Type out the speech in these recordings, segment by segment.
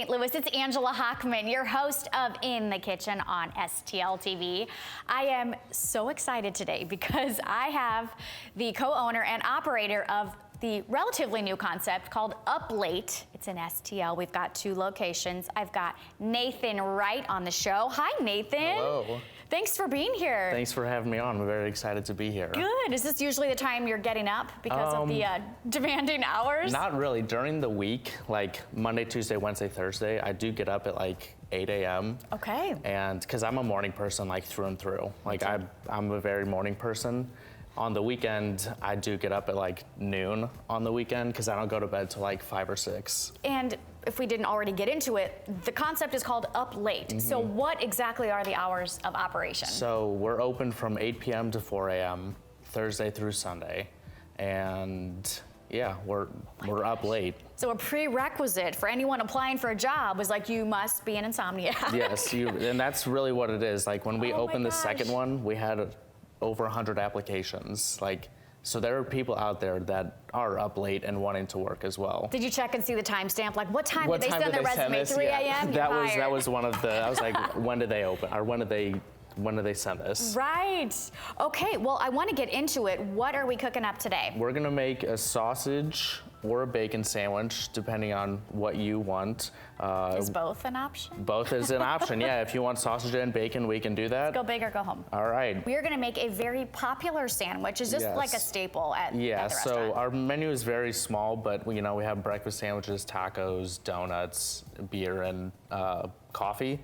St. Louis. It's Angela Hockman, your host of In the Kitchen on STL TV. I am so excited today because I have the co-owner and operator of the relatively new concept called Up Late. It's in STL. We've got 2 locations. I've got Nathan Wright on the show. Hi, Nathan. Hello. Thanks for being here. Thanks for having me on. I'm very excited to be here. Good. Is this usually the time you're getting up because of the demanding hours? Not really. During the week, like Monday, Tuesday, Wednesday, Thursday, I do get up at like 8 a.m. Okay. And because I'm a morning person, like through and through. Like I'm a very morning person. On the weekend, I do get up at like noon on the weekend because I don't go to bed till like 5 or 6. And if we didn't already get into it, the concept is called Up Late. Mm-hmm. So what exactly are the hours of operation? So we're open from 8 p.m. to 4 a.m. Thursday through Sunday. And yeah, we're up late. So a prerequisite for anyone applying for a job was like, you must be an insomniac. Yes, and that's really what it is. Like when we opened the second one, we had over 100 applications. Like, so there are people out there that are up late and wanting to work as well. Did you check and see the timestamp? Like, what time did they send their resume? 3 a.m. That was one of the. I was like, when did they open? Or when did they send this? Right. Okay. Well, I want to get into it. What are we cooking up today? We're gonna make a sausage or a bacon sandwich, depending on what you want. Is both an option? Both is an option, yeah. If you want sausage and bacon, we can do that. Go big or go home. All right. We are going to make a very popular sandwich. Is this like a staple at the restaurant? So our menu is very small, but we have breakfast sandwiches, tacos, donuts, beer, and coffee.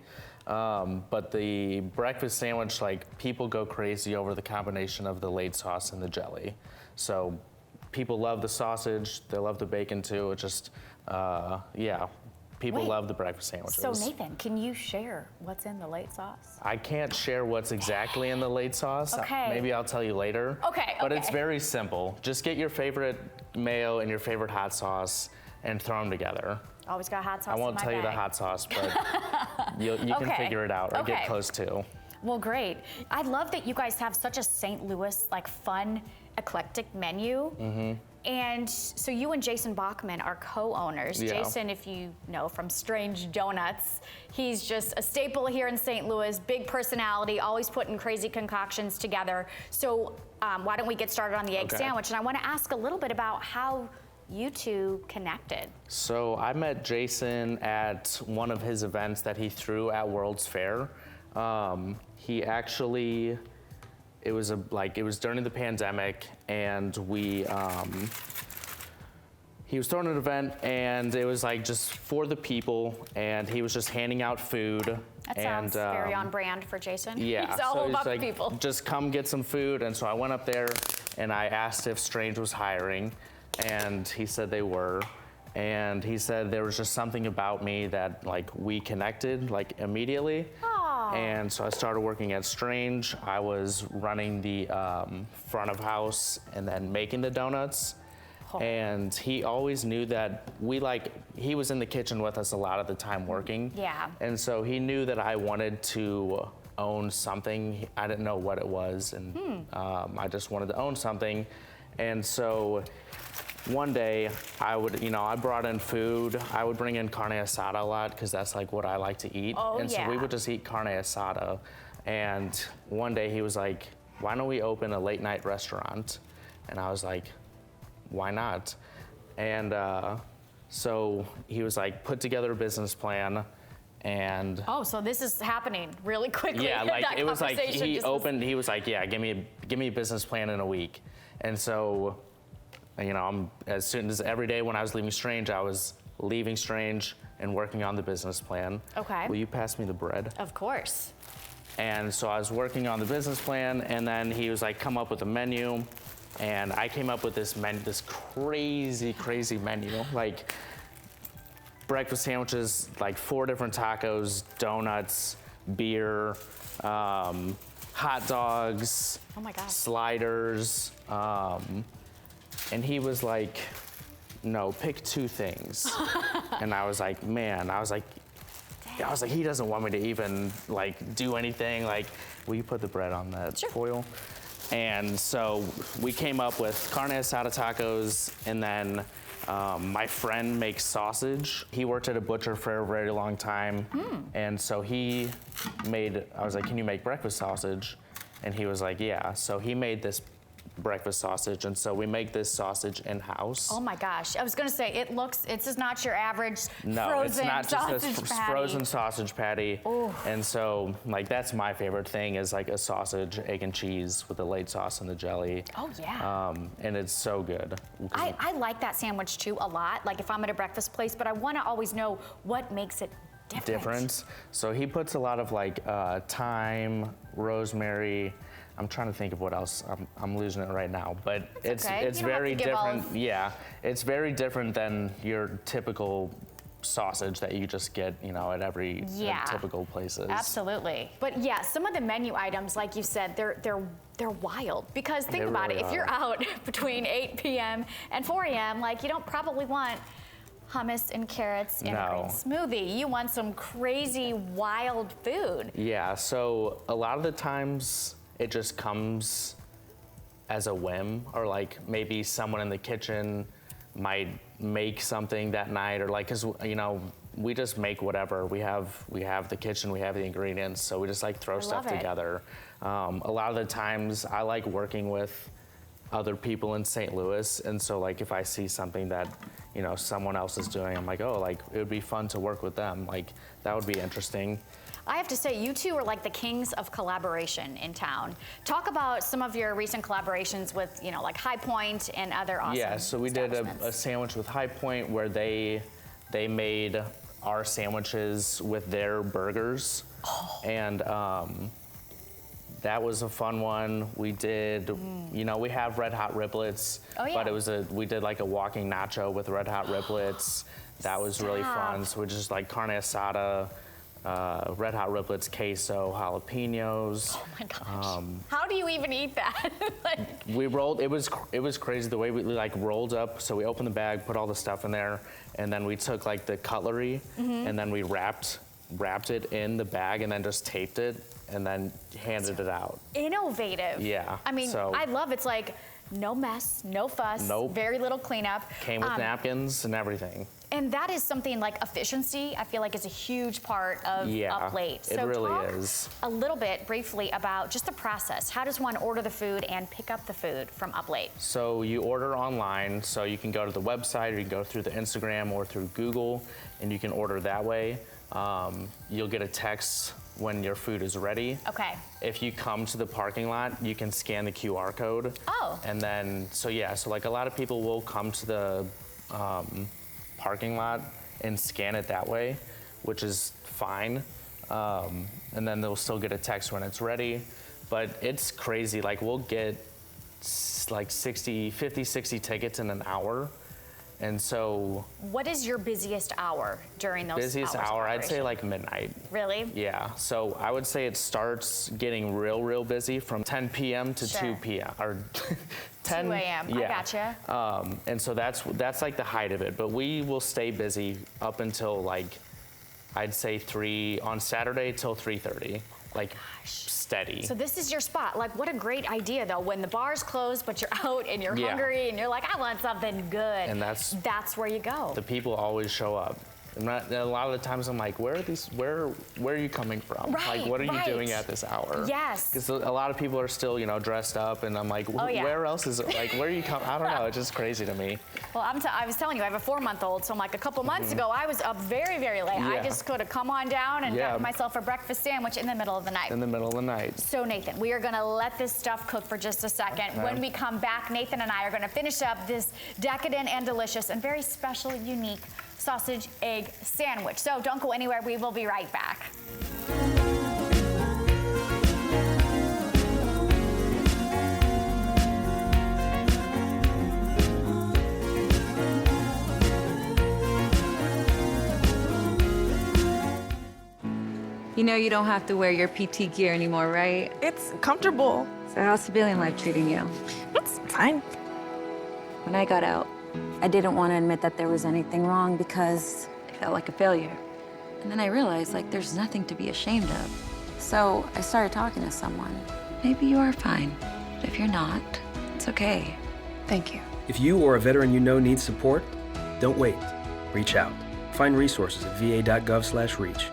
But the breakfast sandwich, like, people go crazy over the combination of the late sauce and the jelly. So people love the sausage, they love the bacon too. It just, people love the breakfast sandwiches. So Nathan, can you share what's in the late sauce? I can't share what's exactly in the late sauce. Okay. Maybe I'll tell you later. Okay. But it's very simple. Just get your favorite mayo and your favorite hot sauce and throw them together. Always got hot sauce. I won't tell you the hot sauce, but you can figure it out or get close to. Well, great. I love that you guys have such a St. Louis, like, fun, eclectic menu. Mm-hmm. And so you and Jason Bachman are co-owners. Yeah. Jason, if you know from Strange Donuts, he's just a staple here in St. Louis, big personality, always putting crazy concoctions together. So why don't we get started on the egg sandwich? And I want to ask a little bit about how you 2 connected. So I met Jason at one of his events that he threw at World's Fair. He actually, it was during the pandemic, and he was throwing an event, and it was like just for the people, and he was just handing out food. That sounds very on brand for Jason. Yeah, he's all about the people. Just come get some food. And so I went up there and I asked if Strange was hiring, and he said they were. And he said there was just something about me that, like, we connected, like, immediately. Aww. And so I started working at Strange. I was running the front of house and then making the donuts. Oh. And he always knew that he was in the kitchen with us a lot of the time working. Yeah. And so he knew that I wanted to own something. I didn't know what it was, and I just wanted to own something. And so one day, I brought in food. I would bring in carne asada a lot because that's like what I like to eat. Oh, and so we would just eat carne asada. And one day he was like, why don't we open a late night restaurant? And I was like, why not? And so he was like, put together a business plan. And so this is happening really quickly. Yeah, like it was like he was like, yeah, give me a business plan in a week. And so, as soon as every day when I was leaving Strange, I was leaving Strange and working on the business plan. Okay. Will you pass me the bread? Of course. And so I was working on the business plan, and then he was like, come up with a menu. And I came up with this crazy menu, like breakfast sandwiches, like 4 different tacos, donuts, beer, hot dogs, sliders. And he was like, no, pick 2 things. And I was like, he doesn't want me to even like do anything. Like, will you put the bread on that foil? And so we came up with carne asada tacos, and then My friend makes sausage. He worked at a butcher for a very long time. And so I was like, can you make breakfast sausage? And he was like, yeah. So he made this breakfast sausage, and so we make this sausage in-house. Oh my gosh, I was gonna say, it's just not your average No, frozen it's not sausage just a patty. frozen sausage patty. Ooh. And so, like, that's my favorite thing is like a sausage, egg and cheese with the laid sauce and the jelly. Oh yeah. And it's so good. I like that sandwich too a lot, like if I'm at a breakfast place, but I wanna always know what makes it different. So he puts a lot of like thyme, rosemary. I'm trying to think of what else. I'm losing it right now, but it's okay. it's You don't have very to give all different. of- Yeah, it's very different than your typical sausage that you just get, at every Yeah. typical places. Absolutely. But yeah, some of the menu items, like you said, they're wild. Because think They about really it, if you're are. out between 8 p.m. and 4 a.m., like you don't probably want hummus and carrots in a No. green smoothie. You want some crazy, wild food. Yeah, so a lot of the times it just comes as a whim, or like maybe someone in the kitchen might make something that night, or like, cause we just make whatever. We have the kitchen, we have the ingredients, so we just like throw stuff love it. together. A lot of the times I like working with other people in St. Louis, and so like if I see something that someone else is doing, I'm like, oh, like it would be fun to work with them. Like that would be interesting. I have to say, you two are like the kings of collaboration in town. Talk about some of your recent collaborations with, like High Point and other awesome Yeah, so we did establishments. a sandwich with High Point where they made our sandwiches with their burgers. And that was a fun one. We did, we have Red Hot Riblets, Oh, yeah. but we did like a walking nacho with Red Hot Riblets. That was really fun. So we just like carne asada, Red Hot Riblets, queso, jalapenos. Oh my gosh. How do you even eat that? Like, We rolled. It was crazy the way we like rolled up. So we opened the bag, put all the stuff in there, and then we took like the cutlery, and then we wrapped it in the bag, and then just taped it, and then handed it out. innovative. Yeah, I mean, so- I love it's like no mess, no fuss, Nope. very little cleanup. Came with napkins and everything. And that is something like efficiency, I feel like is a huge part of Yeah, Up Late. it So really talk is. a little bit briefly about just the process. How does one order the food and pick up the food from Up Late? So you order online, so you can go to the website, or you can go through the Instagram or through Google, and you can order that way. You'll get a text when your food is ready. Okay. If you come to the parking lot, you can scan the QR code. Oh. And then, so like a lot of people will come to the parking lot and scan it that way, which is fine. And then they'll still get a text when it's ready. But it's crazy, like we'll get like 50, 60 tickets in an hour. And so What is your busiest hour during those busiest hours of hour, I'd say operation? like midnight. Really? Yeah, so I would say it starts getting real busy from 10 p.m. to Sure. 2 p.m. or 10 a.m., I gotcha. And so that's like the height of it, but we will stay busy up until like I'd say 3 on Saturday till 3:30, like steady. So this is your spot. Like, what a great idea, though. When the bar's closed, but you're out and you're Yeah. hungry and you're like, I want something good. And that's where you go. The people always show up. And a lot of the times I'm like, where are you coming from? Right, like, what are you right. doing at this hour? Yes. Because a lot of people are still, dressed up, and I'm like, Oh, yeah. where else is it? Like, where are you coming? I don't know. It's just crazy to me. Well, I was telling you, I have a 4-month-old, so I'm like, a couple months ago, I was up very, very late. I Yeah. just could have come on down and Yeah. got myself a breakfast sandwich in the middle of the night. In the middle of the night. So Nathan, we are gonna let this stuff cook for just a second. Okay. When we come back, Nathan and I are gonna finish up this decadent and delicious and very special, unique sausage egg sandwich. So don't go anywhere, we will be right back. You know you don't have to wear your PT gear anymore, right? It's comfortable. So how's civilian life treating you? It's fine. When I got out, I didn't want to admit that there was anything wrong because I felt like a failure. And then I realized, like, there's nothing to be ashamed of. So I started talking to someone. Maybe you are fine, but if you're not, it's okay. Thank you. If you or a veteran you know needs support, Don't wait. Reach out. Find resources at va.gov/reach.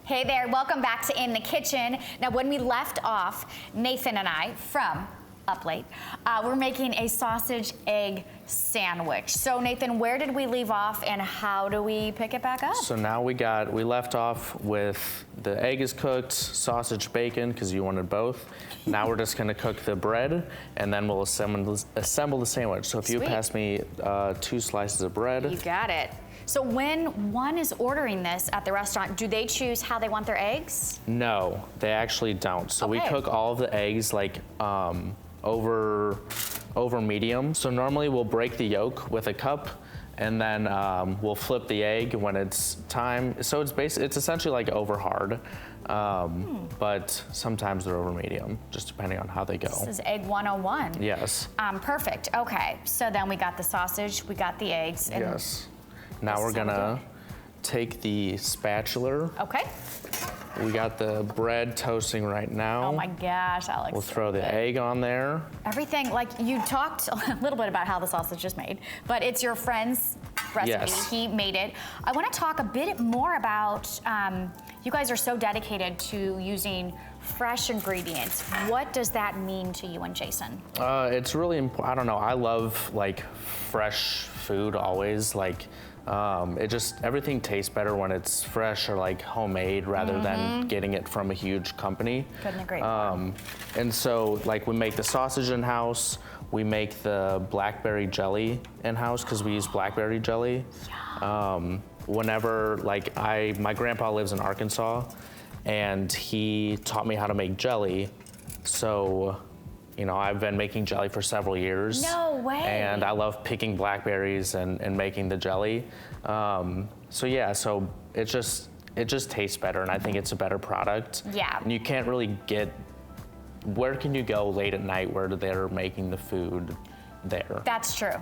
Hey there, welcome back to In the Kitchen. Now, when we left off, Nathan and I from Up Late, we're making a sausage egg sandwich. So Nathan, where did we leave off and how do we pick it back up? So now we left off with the egg is cooked, sausage, bacon, because you wanted both. Now we're just gonna cook the bread and then we'll assemble the sandwich. So if you Sweet. pass me 2 slices of bread. You got it. So when one is ordering this at the restaurant, do they choose how they want their eggs? No, they actually don't. So we Okay. cook all of the eggs like over medium. So normally we'll break the yolk with a cup and then we'll flip the egg when it's time. So it's essentially like over hard, but sometimes they're over medium, just depending on how they go. This is egg 101. Yes. Perfect. Okay. So then we got the sausage, we got the eggs. And Yes. Now this we're is how we do gonna take the spatula. Okay. We got the bread toasting right now. Oh my gosh, Alex. We'll throw the egg on there. Everything, like you talked a little bit about how the sausage is made, but it's your friend's recipe. Yes. He made it. I want to talk a bit more about, you guys are so dedicated to using fresh ingredients. What does that mean to you and Jason? It's really important. I don't know. I love like fresh food always. Like everything tastes better when it's fresh or like homemade rather than getting it from a huge company. Couldn't agree more. And so like we make the sausage in house. We make the blackberry jelly in house because we use blackberry jelly. Whenever my grandpa lives in Arkansas, and he taught me how to make jelly. So, I've been making jelly for several years. No way. And I love picking blackberries and making the jelly. So it just tastes better, and I think it's a better product. Yeah. And you can't really where can you go late at night where they're making the food there? That's true.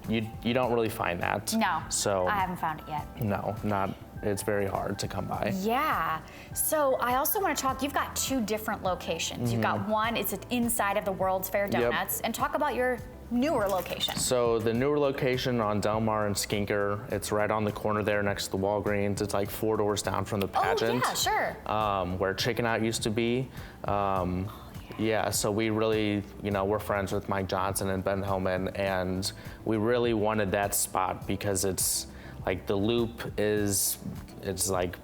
You don't really find that. No. So I haven't found it yet. No, it's very hard to come by. Yeah. So I also want to talk, you've got 2 different locations. You've got one, it's inside of the World's Fair Donuts. And talk about your newer location. So the newer location on Delmar and Skinker, it's right on the corner there next to the Walgreens. It's like 4 doors down from the pageant. Oh, yeah, sure. Where Chicken Out used to be. Yeah, so we really, we're friends with Mike Johnson and Ben Hillman, and we really wanted that spot because it's like the loop it's like,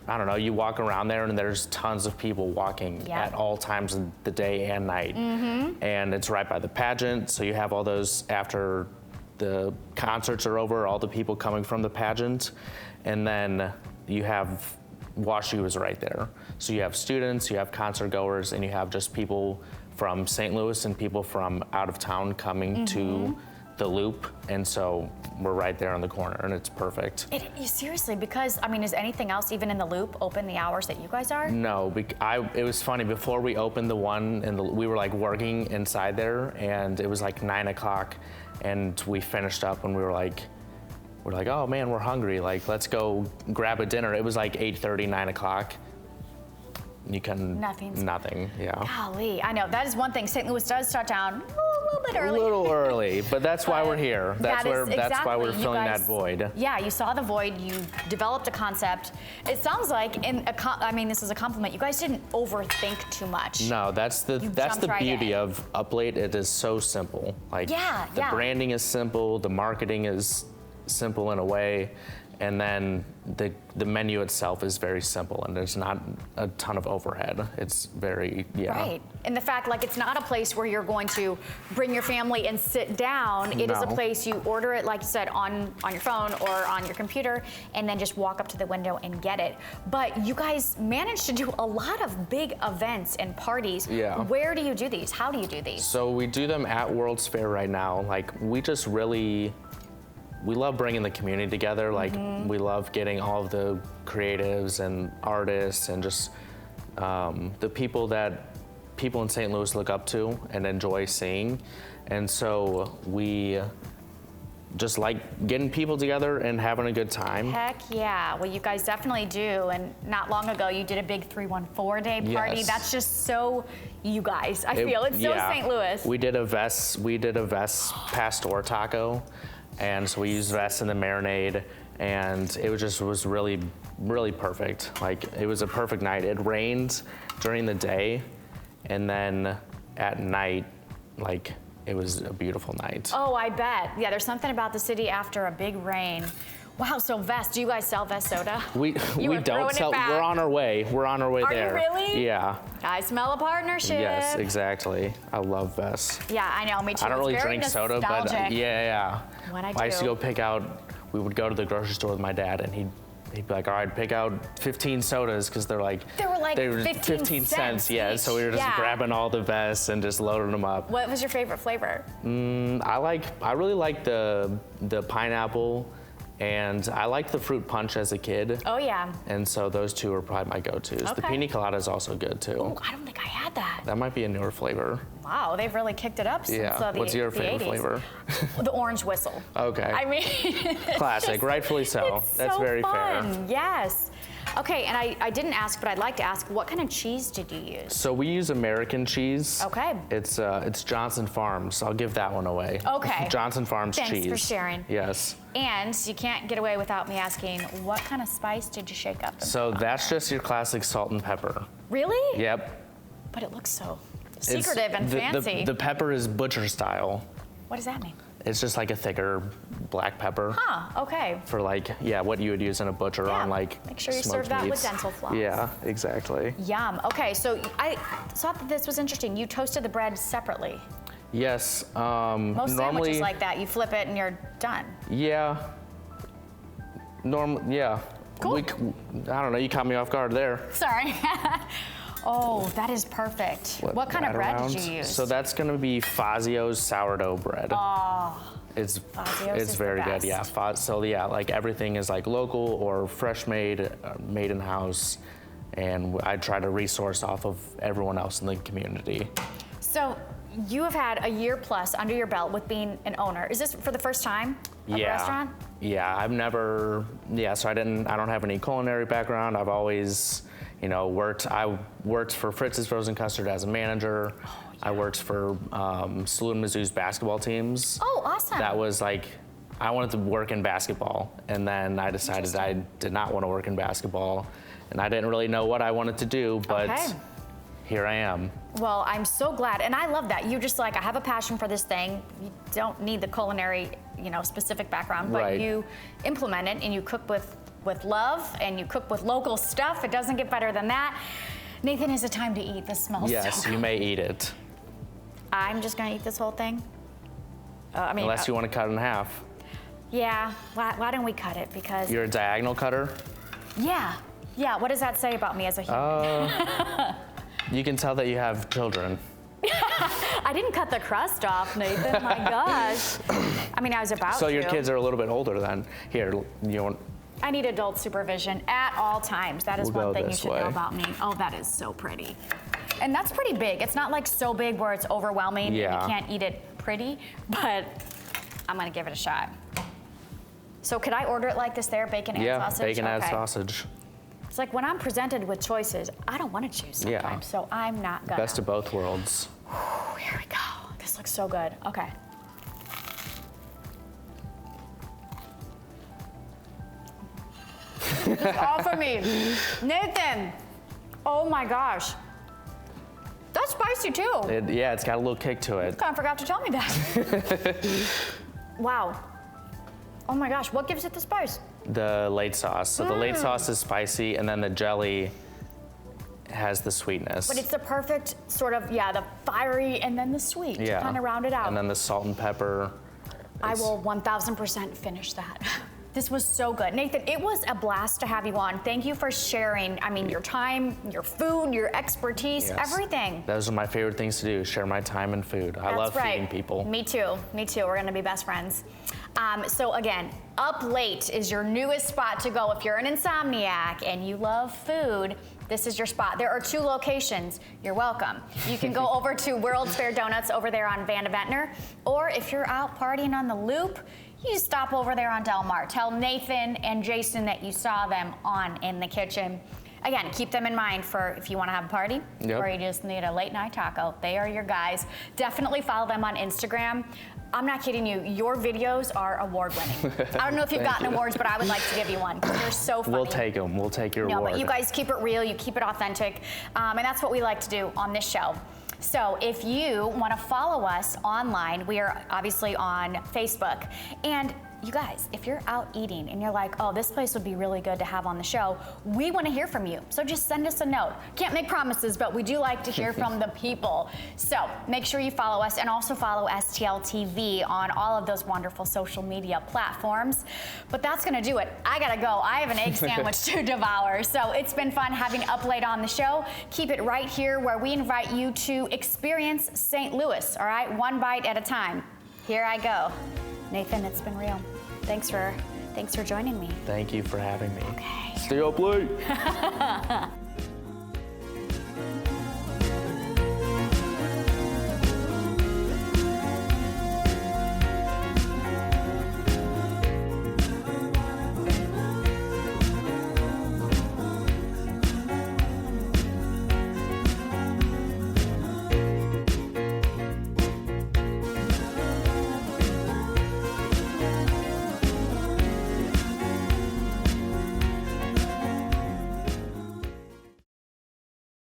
I don't know, you walk around there and there's tons of people walking at all times of the day and night. And it's right by the pageant, so you have all those after the concerts are over, all the people coming from the pageant, and then you have WashU is right there. So you have students, you have concert goers, and you have just people from St. Louis and people from out of town coming to the loop, and so we're right there on the corner, and it's perfect. Seriously, because, is anything else even in the loop open the hours that you guys are? No, it was funny, before we opened the one, and we were like working inside there, and it was like 9 o'clock, and we finished up, and we're like, oh man, we're hungry, like let's go grab a dinner. It was like 8:30, 9 o'clock. You can nothing, yeah. Golly, I know, that is one thing. St. Louis does start down a little bit early. A little early, but that's why we're here. That's why we're filling that void. Yeah, you saw the void, you developed a concept. It sounds like, this is a compliment, you guys didn't overthink too much. No, that's the beauty of Up Late. It is so simple. The branding is simple, the marketing is simple in a way, and then the menu itself is very simple, and there's not a ton of overhead. It's very, Right, and the fact, it's not a place where you're going to bring your family and sit down. It is a place you order it, like you said, on your phone or on your computer, and then just walk up to the window and get it. But you guys managed to do a lot of big events and parties. Yeah. Where do you do these? How do you do these? So we do them at World's Fair right now. We love bringing the community together. We love getting all of the creatives and artists and just the people that people in St. Louis look up to and enjoy seeing. And so we just like getting people together and having a good time. Heck yeah. Well, you guys definitely do. And not long ago, you did a big 314 day party. Yes. That's just so you guys. I feel it's so St. Louis. We did a Vest Pastor taco, and so we used Vest in the marinade, and it was really, really perfect. Like, it was a perfect night. It rained during the day, and then at night, like, it was a beautiful night. Oh, I bet. Yeah, there's something about the city after a big rain. Wow, so Vest, do you guys sell Vest soda? We don't sell. We're on our way. We're on our way there. Are you really? Yeah. I smell a partnership. Yes, exactly. I love Vest. Yeah, I know. Me too. I don't really It's very drink soda, but nostalgic. yeah. When I used to do. go pick out. We would go to the grocery store with my dad, and he'd be like, all right, pick out 15 sodas, because they're like, They were 15 cents yeah. each. So we were just grabbing all the Vests and just loading them up. What was your favorite flavor? I really like the pineapple, and I liked the fruit punch as a kid. Oh, yeah. And so those two are probably my go-tos. The Okay. pina colada is also good too. Oh, I don't think I had that. That might be a newer flavor. Wow, they've really kicked it up since the What's your the favorite 80s. flavor? The orange whistle. Okay. I mean, Classic, rightfully so. it's That's so very fun. fair. Yes. Okay, and I didn't ask, but I'd like to ask, what kind of cheese did you use? So we use American cheese. Okay. It's Johnson Farms. I'll give that one away. Okay. Johnson Farms Thanks cheese. for sharing. Yes. And you can't get away without me asking, what kind of spice did you shake up? So that's just your classic salt and pepper. Really? Yep. But it looks so It's- secretive and fancy. The pepper is butcher style. What does that mean? It's just like a thicker black pepper. Huh, okay. For like, what you would use in a butcher Yeah. on like Make sure you smoked serve that with meats. dental floss. Yeah, exactly. Yum. Okay, so I thought that this was interesting. You toasted the bread separately. Yes. Most normally, sandwiches like that, you flip it and you're done. Yeah. Yeah. Cool. I don't know. You caught me off guard there. Sorry. Oh, that is perfect. Flip What kind of that bread around. did you use? So that's gonna be Fazio's sourdough bread. Oh, It's Fazio's is the very good. best. Yeah. So yeah, like everything is like local or fresh made, made in house, and I try to resource off of everyone else in the community. so you have had a year plus under your belt with being an owner. Is this for the first time of a restaurant? Yeah, I've never. Yeah, so I don't have any culinary background. I've always, worked. I worked for Fritz's Frozen Custard as a manager. I worked for SLU and Mizzou's basketball teams. Oh, awesome. That was like, I wanted to work in basketball, and then I decided I did not want to work in basketball, and I didn't really know what I wanted to do, but Okay. here I am. Well, I'm so glad, and I love that. You just like, I have a passion for this thing. You don't need the culinary, specific background, but Right. you implement it and you cook with love and you cook with local stuff. It doesn't get better than that. Nathan, is it time to eat? This smells Yes, so you good. may eat it, I'm just gonna eat this whole thing. unless you want to cut it in half. Yeah, why don't we cut it? Because, You're a diagonal cutter. yeah, what does that say about me as a human? You can tell that you have children. I didn't cut the crust off, Nathan, my gosh. I mean, I was about to. So your kids are a little bit older then. Here, you want, I need adult supervision at all times. That is We'll one go thing you this should know way. about me. Oh, that is so pretty. And that's pretty big. It's not like so big where it's overwhelming and Yeah. you can't eat it pretty, but I'm gonna give it a shot. So could I order it like this there, bacon and sausage? bacon and Okay. sausage. It's like when I'm presented with choices, I don't want to choose sometimes, Yeah. so I'm not gonna. Best of both worlds. Oh, here we go. This looks so good. Okay. This is all for me. Nathan, oh my gosh. That's spicy too. It's got a little kick to it. Kind of forgot to tell me that. Wow. Oh my gosh, what gives it the spice? The late sauce. So the late sauce is spicy, and then the jelly has the sweetness. But it's the perfect sort of, the fiery and then the sweet to kind of round it out. And then the salt and pepper. I will 1000% finish that. This was so good. Nathan, it was a blast to have you on. Thank you for sharing, your time, your food, your expertise, Yes. everything. Those are my favorite things to do, share my time and food. I love That's right. feeding people. Me too. We're gonna be best friends. So again, Up Late is your newest spot to go. If you're an insomniac and you love food, this is your spot. There are 2 locations. You're welcome. You can go over to World's Fair Donuts over there on Van de Ventnor, or if you're out partying on the Loop, you stop over there on Del Mar. Tell Nathan and Jason that you saw them on In the Kitchen. Again, keep them in mind for if you want to have a party or you just need a late night taco. They are your guys. Definitely follow them on Instagram. I'm not kidding you, your videos are award winning. I don't know if you've gotten awards, but I would like to give you one. They're so funny. We'll take them, we'll take your award. But you guys keep it real, you keep it authentic, and that's what we like to do on this show. So if you want to follow us online, we are obviously on Facebook. And you guys, if you're out eating and you're like, oh, this place would be really good to have on the show, we want to hear from you. So just send us a note. Can't make promises, but we do like to hear from the people. So make sure you follow us and also follow STL TV on all of those wonderful social media platforms. But that's going to do it. I got to go. I have an egg sandwich to devour. So it's been fun having Up Late on the show. Keep it right here where we invite you to experience St. Louis, all right? One bite at a time. Here I go. Nathan, it's been real. Thanks for joining me. Thank you for having me. Okay. Stay up late.